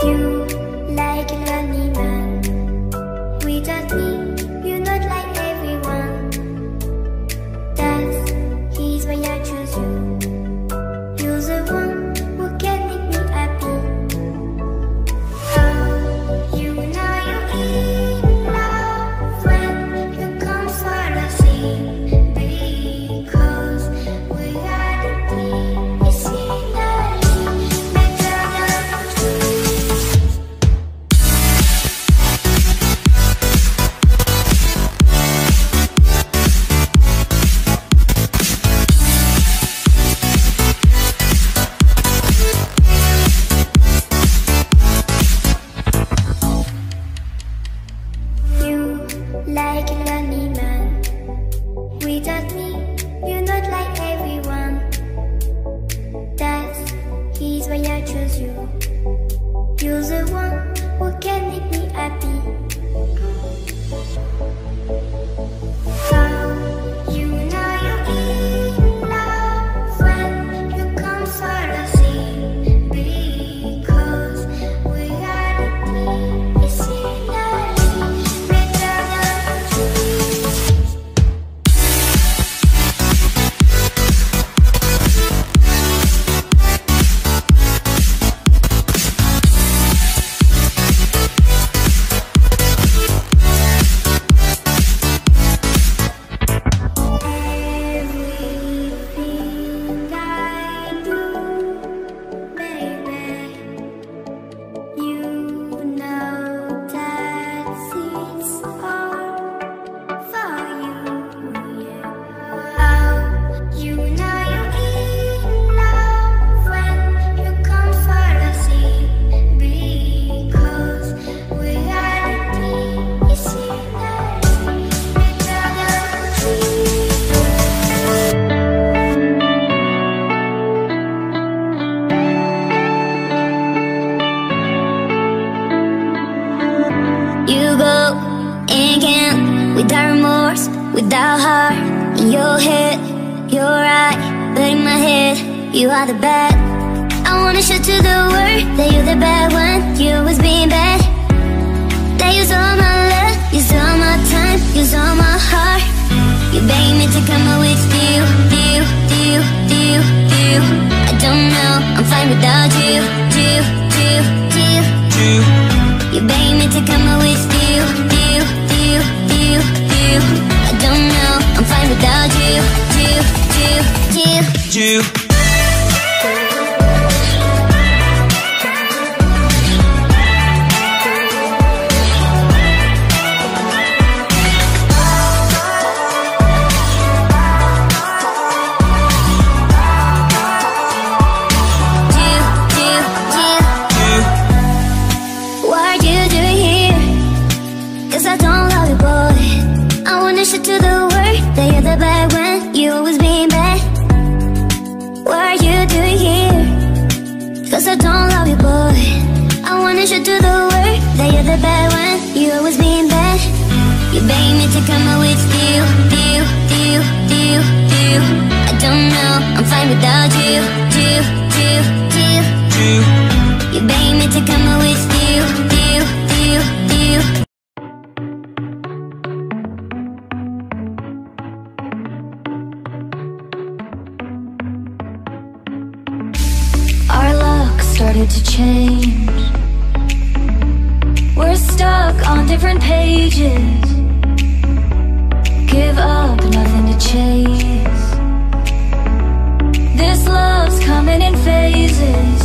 You like a lonely man. Without me, you're not like everyone. That's why I choose you. You're the one who can make me happy. Oh, you know you're in love when you come for the sea. Because we are the scenery better than trees. You like a lonely man. Without me, you're not like everyone. That's why I choose you. You're the one who can make me happy. Oh, you know you're in love when you come for the sea. Because we are the scenery better than trees. Everything I do, baby, you know that it's all for you, yeah. Oh, you know you're in love when you come for the sea. Because we are the scenery better than trees. You go and can without remorse, without heart. In your head, you're right, but in my head, you are the bad. I wanna show to the world that you're the bad one. You always being bad. That use all my love, use all my time, use all my heart. You beg me to come out with you. I don't know, I'm fine without you. You beg me to come out with you. I don't know, I'm fine without you. What are you doing here? 'Cause I don't love you, boy. I wanna show to the world that you're the bad one. You always being bad. What are you doing here? 'Cause I don't love you, boy. I wanna show to the world that you're the bad one. You always being bad. You beg me to come out with you. I don't know, I'm fine without you. You beg me to come out with you. Our luck started to change. We're stuck on different pages. Give up, nothing to chase. This love's coming in phases.